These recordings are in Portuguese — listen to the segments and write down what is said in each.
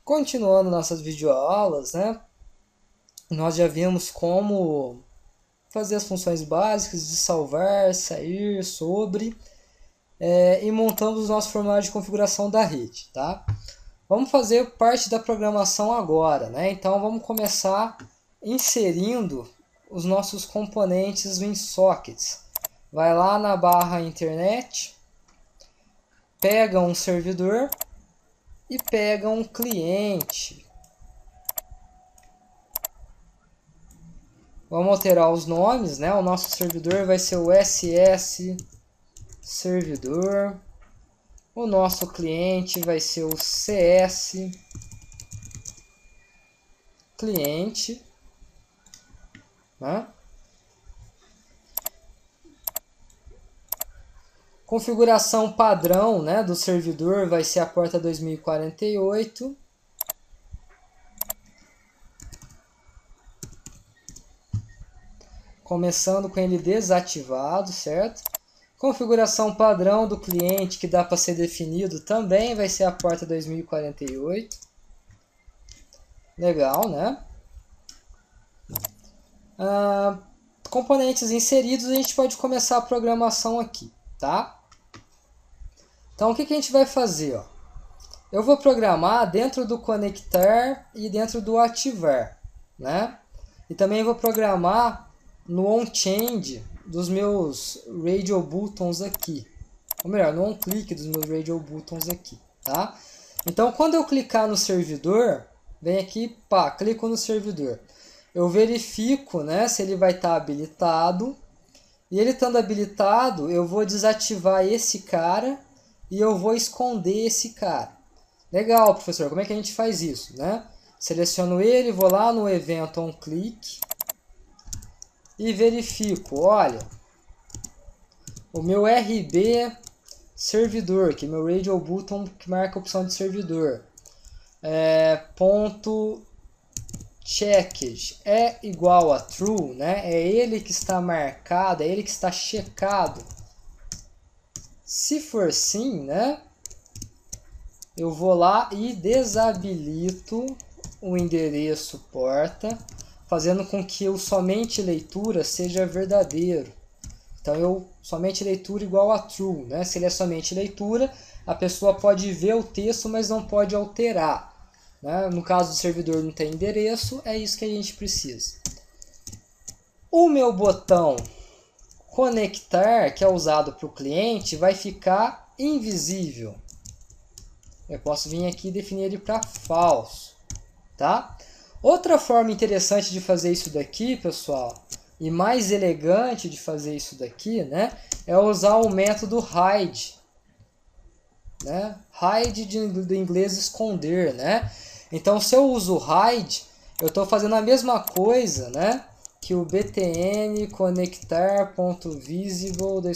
Continuando nossas videoaulas, né? Nós já vimos como fazer as funções básicas de salvar, sair, sobre, e montamos o nosso formulário de configuração da rede, tá? Vamos fazer parte da programação agora, né? Então vamos começar inserindo os nossos componentes WinSockets. Vai lá na barra internet, pega um servidor e pega um cliente. Vamos alterar os nomes, né? O nosso servidor vai ser o SS servidor. O nosso cliente vai ser o CS cliente, né? Configuração padrão, né, do servidor vai ser a porta 2048. Começando com ele desativado, certo? Configuração padrão do cliente que dá para ser definido também vai ser a porta 2048. Legal, né? Componentes inseridos, a gente pode começar a programação aqui, tá? Então, o que a gente vai fazer? Ó? Eu vou programar dentro do conectar e dentro do ativar, né? E também vou programar no onChange dos meus radio buttons aqui. Ou melhor, no onClick dos meus radio buttons aqui, tá? Então, quando eu clicar no servidor, vem aqui, pá, clico no servidor. Eu verifico, né, se ele vai estar habilitado. E ele estando habilitado, eu vou desativar esse cara e eu vou esconder esse cara. Legal, professor, como é que a gente faz isso, né? Seleciono ele, vou lá no evento onClick e verifico, olha, o meu RB servidor, que é meu radio button que marca a opção de servidor, ponto checked é igual a true, né? É ele que está marcado, é ele que está checado. Se for sim, né? Eu vou lá e desabilito o endereço porta, fazendo com que o somente leitura seja verdadeiro. Então, somente leitura igual a true, né? Se ele é somente leitura, a pessoa pode ver o texto, mas não pode alterar. Né? No caso do servidor não tem endereço, é isso que a gente precisa. O meu botão conectar, que é usado para o cliente, vai ficar invisível. Eu posso vir aqui e definir ele para false. Tá? Outra forma interessante de fazer isso daqui, pessoal, e mais elegante de fazer isso daqui, né, é usar o método hide. Né? Hide do inglês esconder, né? Então, se eu uso hide, eu estou fazendo a mesma coisa, né, que o btn conectar.visible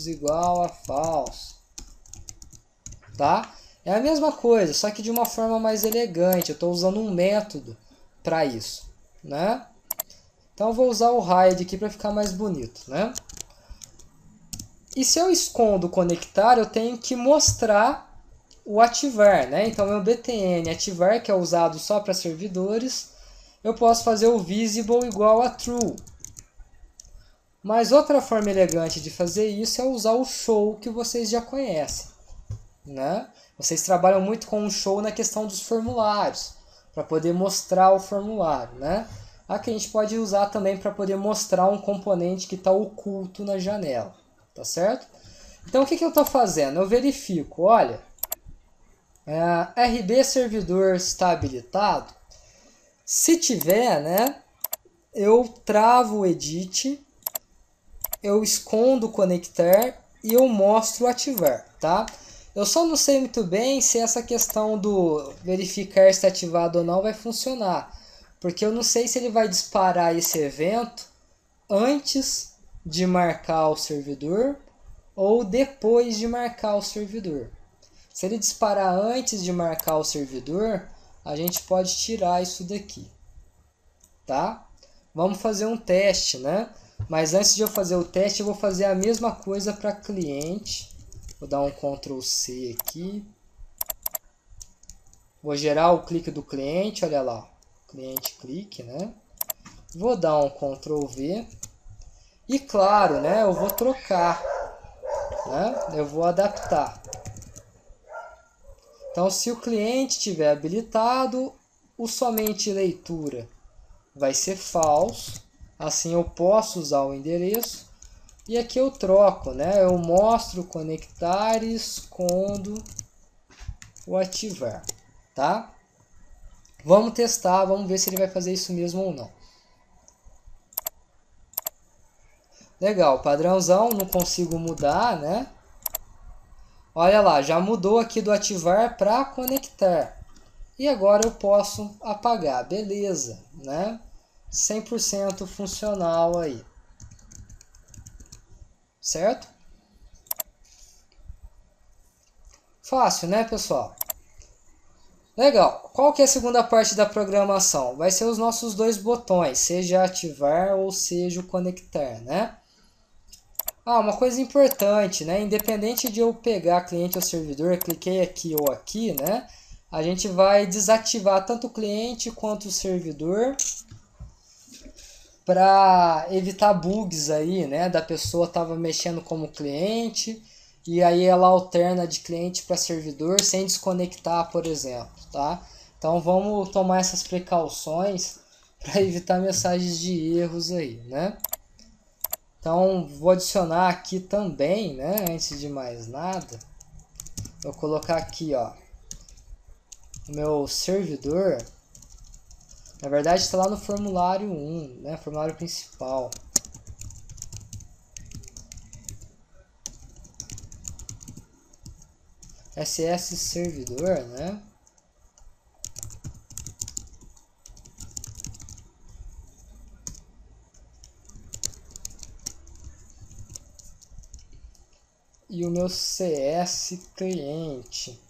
igual a false. Tá? É a mesma coisa, só que de uma forma mais elegante. Eu estou usando um método para isso, né? Então eu vou usar o hide aqui para ficar mais bonito, né? E se eu escondo o conectar, eu tenho que mostrar o ativar, né? Então meu btn ativar, que é usado só para servidores, eu posso fazer o visible igual a true. Mas outra forma elegante de fazer isso é usar o show, que vocês já conhecem, né? Vocês trabalham muito com o show na questão dos formulários, para poder mostrar o formulário, né? Aqui a gente pode usar também para poder mostrar um componente que está oculto na janela, tá certo? Então o que eu estou fazendo? Eu verifico, olha, RB servidor está habilitado. Se tiver, né, eu travo o edit, eu escondo o conectar e eu mostro o ativar, tá? Eu só não sei muito bem se essa questão do verificar se ativado ou não vai funcionar. Porque eu não sei se ele vai disparar esse evento antes de marcar o servidor ou depois de marcar o servidor. Se ele disparar antes de marcar o servidor, a gente pode tirar isso daqui. Tá? Vamos fazer um teste, né? Mas antes de eu fazer o teste, eu vou fazer a mesma coisa para cliente. Vou dar um Ctrl C aqui. Vou gerar o clique do cliente, olha lá. Cliente clique, né? Vou dar um Ctrl V. E claro, né, eu vou trocar, né? Eu vou adaptar. Então, se o cliente estiver habilitado, o somente leitura vai ser falso. Assim eu posso usar o endereço. E aqui eu troco, né? Eu mostro conectar e escondo o ativar, tá? Vamos testar, vamos ver se ele vai fazer isso mesmo ou não. Legal, padrãozão, não consigo mudar, né? Olha lá, já mudou aqui do ativar para conectar. E agora eu posso apagar, beleza, né? 100% funcional aí. Certo? Fácil, né, pessoal? Legal. Qual que é a segunda parte da programação? Vai ser os nossos dois botões, seja ativar ou seja o conectar, né? Uma coisa importante, né? Independente de eu pegar cliente ou servidor, cliquei aqui ou aqui, né? A gente vai desativar tanto o cliente quanto o servidor para evitar bugs aí, né? Da pessoa estava mexendo como cliente e aí ela alterna de cliente para servidor sem desconectar, por exemplo, tá? Então vamos tomar essas precauções para evitar mensagens de erros aí, né? Então vou adicionar aqui também, né? Antes de mais nada, vou colocar aqui, ó, o meu servidor. Na verdade está lá no formulário 1, né? Formulário principal. SS servidor, né? E o meu CS cliente.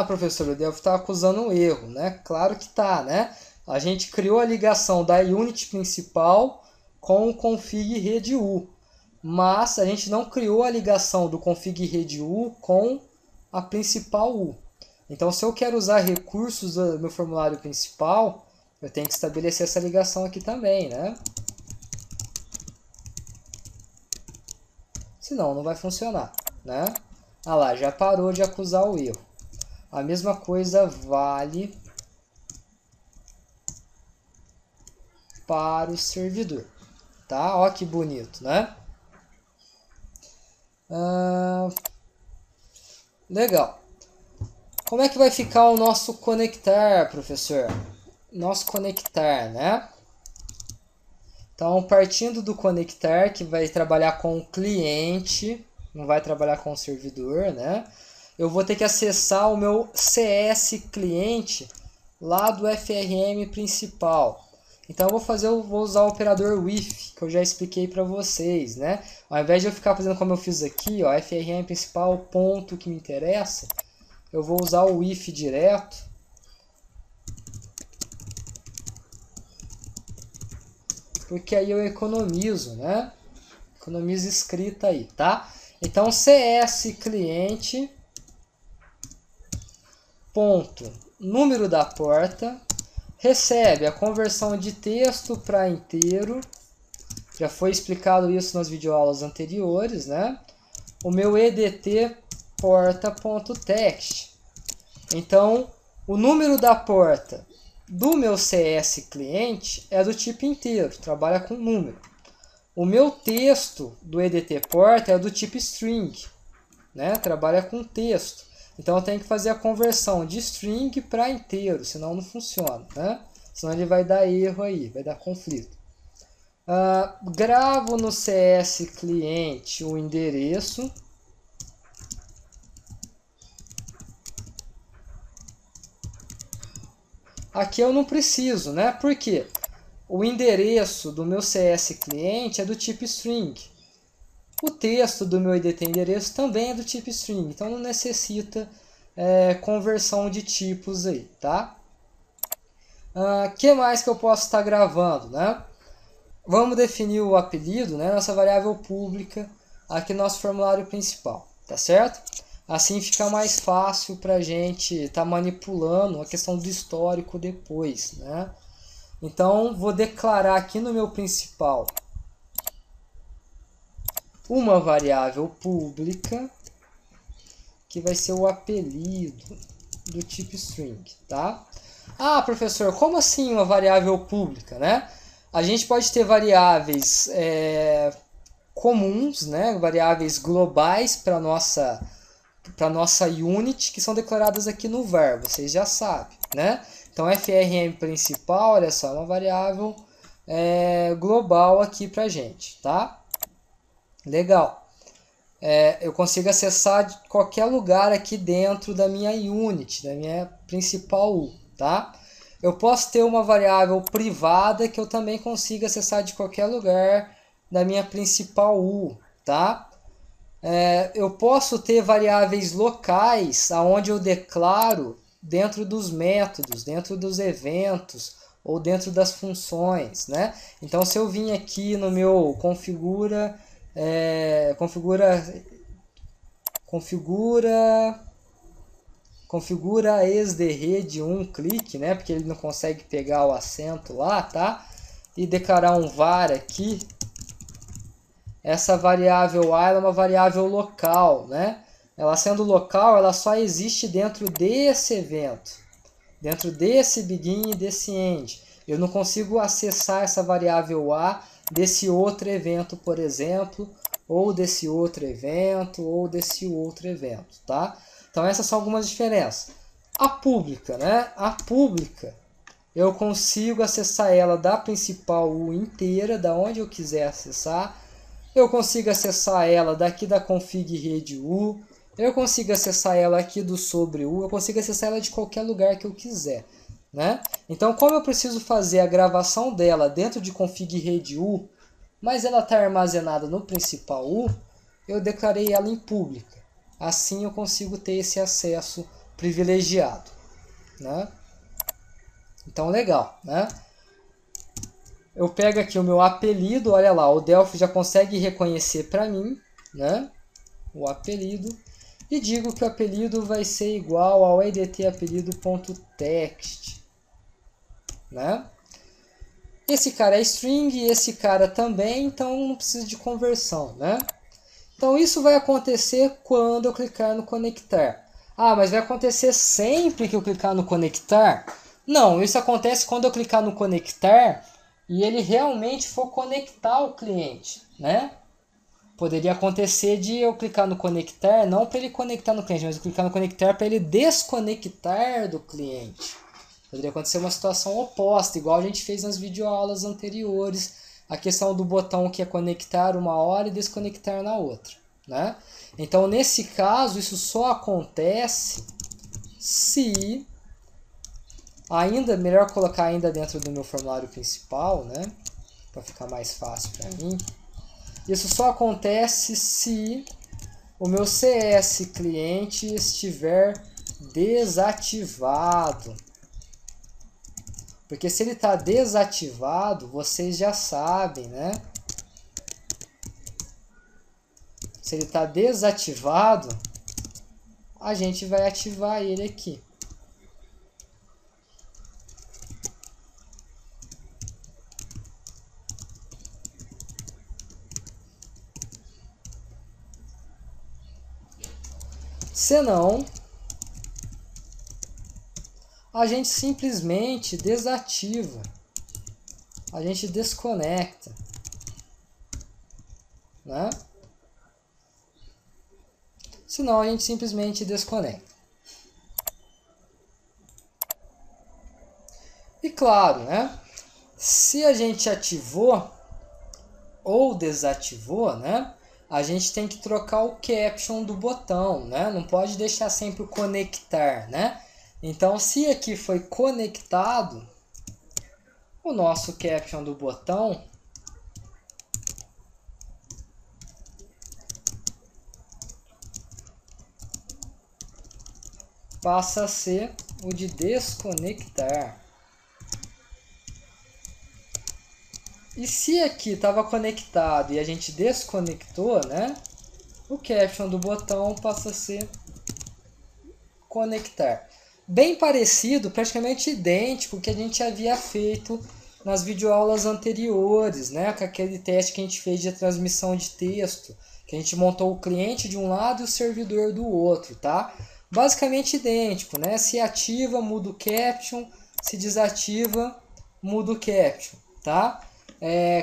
Professor, eu devo estar acusando um erro, né? Claro que tá, né? A gente criou a ligação da unit principal com o config rede U, mas a gente não criou a ligação do config rede U com a principal U. Então, se eu quero usar recursos do meu formulário principal, eu tenho que estabelecer essa ligação aqui também, né? Senão não vai funcionar, né? Lá, já parou de acusar o erro. A mesma coisa vale para o servidor, tá? Ó que bonito, né? Legal. Como é que vai ficar o nosso conectar, professor? Nosso conectar, né? Então, partindo do conectar, que vai trabalhar com o cliente, não vai trabalhar com o servidor, né? Eu vou ter que acessar o meu CS cliente lá do FRM principal. Então eu vou usar o operador with, que eu já expliquei para vocês, né? Ao invés de eu ficar fazendo como eu fiz aqui, ó, FRM principal, ponto que me interessa, eu vou usar o with direto. Porque aí eu economizo, né? Economizo escrita aí, tá? Então, CS cliente, ponto, número da porta, recebe a conversão de texto para inteiro. Já foi explicado isso nas videoaulas anteriores, né? O meu EDT porta.text. Então, o número da porta do meu CS cliente é do tipo inteiro, trabalha com número. O meu texto do EDT porta é do tipo string, né? Trabalha com texto. Então eu tenho que fazer a conversão de string para inteiro, senão não funciona, né? Senão ele vai dar erro aí, vai dar conflito. Gravo no CS cliente o endereço. Aqui eu não preciso, né? Por quê? O endereço do meu CS cliente é do tipo string. O texto do meu EDT endereço também é do tipo string, então não necessita conversão de tipos aí, tá? Que mais que eu posso estar gravando, né? vamos definir o apelido, né, nossa variável pública, aqui no nosso formulário principal, tá certo? Assim fica mais fácil para a gente estar manipulando a questão do histórico depois, né? Então, vou declarar aqui no meu principal uma variável pública, que vai ser o apelido do tipo string, tá? Ah, professor, como assim uma variável pública, né? A gente pode ter variáveis comuns, né? Variáveis globais para nossa unit, que são declaradas aqui no var, vocês já sabem, né? Então, frm principal, olha só, é uma variável global aqui para gente, tá? Legal. Eu consigo acessar de qualquer lugar aqui dentro da minha unit, da minha principal U, tá? Eu posso ter uma variável privada que eu também consigo acessar de qualquer lugar da minha principal U, tá? Eu posso ter variáveis locais, onde eu declaro dentro dos métodos, dentro dos eventos ou dentro das funções, né? Então, se eu vim aqui no meu configura ex de rede um clique, né? Porque ele não consegue pegar o acento lá, tá? E declarar um var aqui. Essa variável a é uma variável local, né? Ela sendo local, ela só existe dentro desse evento, dentro desse begin e desse end. Eu não consigo acessar essa variável a desse outro evento, por exemplo, ou desse outro evento, ou desse outro evento, tá? Então essas são algumas diferenças. A pública, né? A pública, eu consigo acessar ela da principal U inteira, da onde eu quiser acessar. Eu consigo acessar ela daqui da config rede U. Eu consigo acessar ela aqui do sobre U. Eu consigo acessar ela de qualquer lugar que eu quiser, né? Então, como eu preciso fazer a gravação dela dentro de config rede U, mas ela está armazenada no principal U, eu declarei ela em pública. Assim eu consigo ter esse acesso privilegiado, né? Então, legal, né? Eu pego aqui o meu apelido, olha lá, o Delphi já consegue reconhecer para mim, né? O apelido. E digo que o apelido vai ser igual ao edtapelido.text, né? Esse cara é string e esse cara também, então não precisa de conversão, né? Então isso vai acontecer quando eu clicar no conectar. Ah, mas vai acontecer sempre que eu clicar no conectar? Não, isso acontece quando eu clicar no conectar e ele realmente for conectar o cliente, né? Poderia acontecer de eu clicar no conectar, não para ele conectar no cliente, mas eu clicar no conectar para ele desconectar do cliente. Poderia acontecer uma situação oposta, igual a gente fez nas videoaulas anteriores, a questão do botão que é conectar uma hora e desconectar na outra, né? Então, nesse caso, isso só acontece se... Ainda, melhor colocar ainda dentro do meu formulário principal, né? Para ficar mais fácil para mim. Isso só acontece se o meu CS cliente estiver desativado. Porque se ele está desativado, vocês já sabem, né? Se ele está desativado, a gente vai ativar ele aqui. Senão, a gente simplesmente desativa. A gente desconecta, né? Senão, a gente simplesmente desconecta. E claro, né? Se a gente ativou ou desativou, né? A gente tem que trocar o caption do botão, né? Não pode deixar sempre o conectar, né? Então, se aqui foi conectado, o nosso caption do botão passa a ser o de desconectar. E se aqui estava conectado e a gente desconectou, né? O caption do botão passa a ser conectar. Bem parecido, praticamente idêntico ao que a gente havia feito nas videoaulas anteriores, né? Com aquele teste que a gente fez de transmissão de texto, que a gente montou o cliente de um lado e o servidor do outro, tá? Basicamente idêntico, né? Se ativa, muda o caption, se desativa, muda o caption, tá?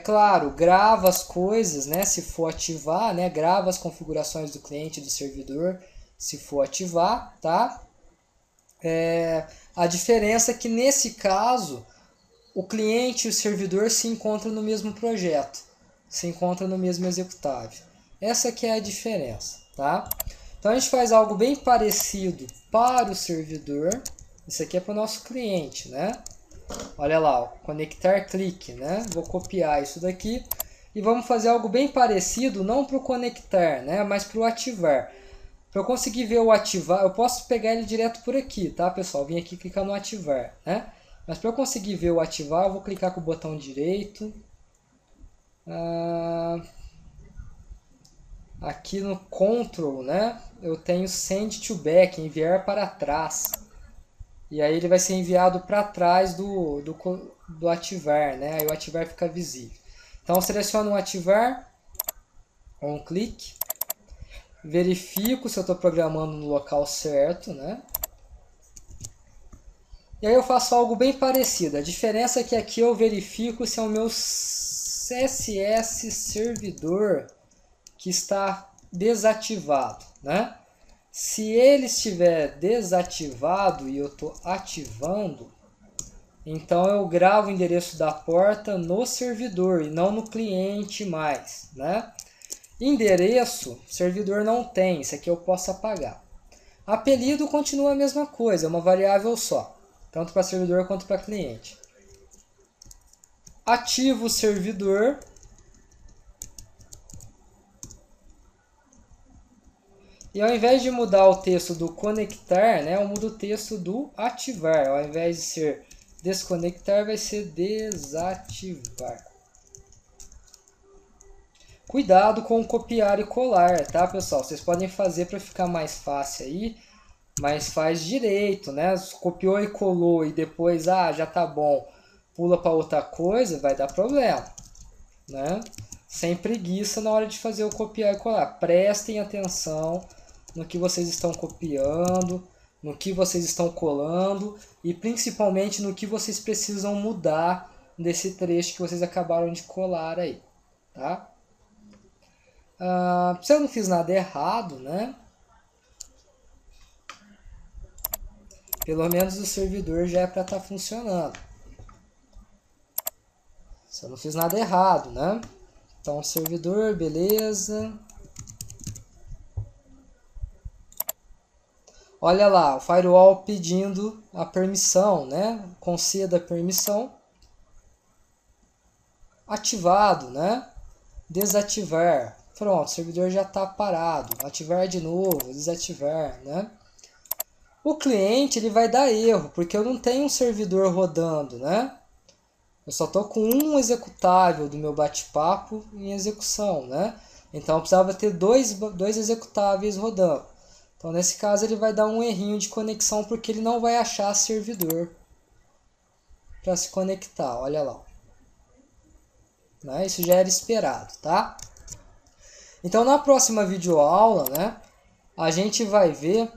Claro, grava as coisas, né? Se for ativar, né? Grava as configurações do cliente e do servidor, se for ativar, tá? A diferença é que nesse caso o cliente e o servidor se encontram no mesmo projeto, se encontram no mesmo executável. Essa que é a diferença, tá? Então a gente faz algo bem parecido para o servidor. Isso aqui é para o nosso cliente, né? Olha lá, ó, conectar clique, né? Vou copiar isso daqui e vamos fazer algo bem parecido, não para o conectar, né? Mas para o ativar. Para eu conseguir ver o ativar, eu posso pegar ele direto por aqui, tá, pessoal? Vim aqui clicar no ativar, né? Mas para eu conseguir ver o ativar, eu vou clicar com o botão direito. Aqui no Ctrl, né? Eu tenho Send to Back, enviar para trás. E aí ele vai ser enviado para trás do ativar, né? Aí o ativar fica visível. Então eu seleciono o ativar, um clique. Verifico se eu estou programando no local certo, né? E aí eu faço algo bem parecido. A diferença é que aqui eu verifico se é o meu CSS servidor que está desativado, né? Se ele estiver desativado e eu estou ativando, então eu gravo o endereço da porta no servidor e não no cliente mais, né? Endereço, servidor não tem, isso aqui eu posso apagar. Apelido continua a mesma coisa, é uma variável só, tanto para servidor quanto para cliente. Ativo o servidor. E ao invés de mudar o texto do conectar, né, eu mudo o texto do ativar. Ao invés de ser desconectar, vai ser desativar. Cuidado com copiar e colar, tá, pessoal? Vocês podem fazer para ficar mais fácil aí, mas faz direito, né? Copiou e colou e depois, já tá bom, pula para outra coisa, vai dar problema, né? Sem preguiça na hora de fazer o copiar e colar. Prestem atenção no que vocês estão copiando, no que vocês estão colando e principalmente no que vocês precisam mudar desse trecho que vocês acabaram de colar aí, tá? Se eu não fiz nada errado, né? Pelo menos o servidor já é para estar funcionando. Se eu não fiz nada errado, né? Então, servidor, beleza. Olha lá, o firewall pedindo a permissão, né? Conceda a permissão. Ativado, né? Desativar. Pronto, o servidor já está parado. Ativar de novo, desativar, né? O cliente ele vai dar erro, porque eu não tenho um servidor rodando, né? Eu só estou com um executável do meu bate-papo em execução, né? Então eu precisava ter dois executáveis rodando. Então nesse caso ele vai dar um errinho de conexão porque ele não vai achar servidor para se conectar, olha lá. Né? Isso já era esperado, tá? Então na próxima videoaula, né, a gente vai ver,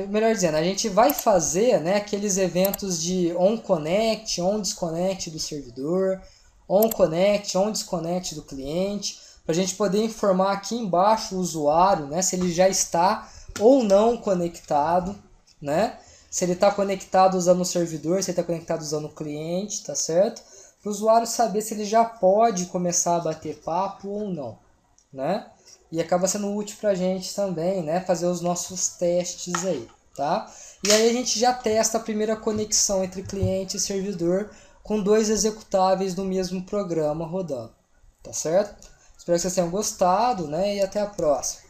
melhor dizendo, a gente vai fazer, né, aqueles eventos de on-connect, on-disconnect do servidor, on-connect, on-disconnect do cliente, para a gente poder informar aqui embaixo o usuário, né, se ele já está ou não conectado, né, se ele está conectado usando o servidor, se ele está conectado usando o cliente, tá certo? Para o usuário saber se ele já pode começar a bater papo ou não, né? E acaba sendo útil para a gente também, né? Fazer os nossos testes aí, tá? E aí a gente já testa a primeira conexão entre cliente e servidor com dois executáveis do mesmo programa rodando, tá certo? Espero que vocês tenham gostado, né? E até a próxima.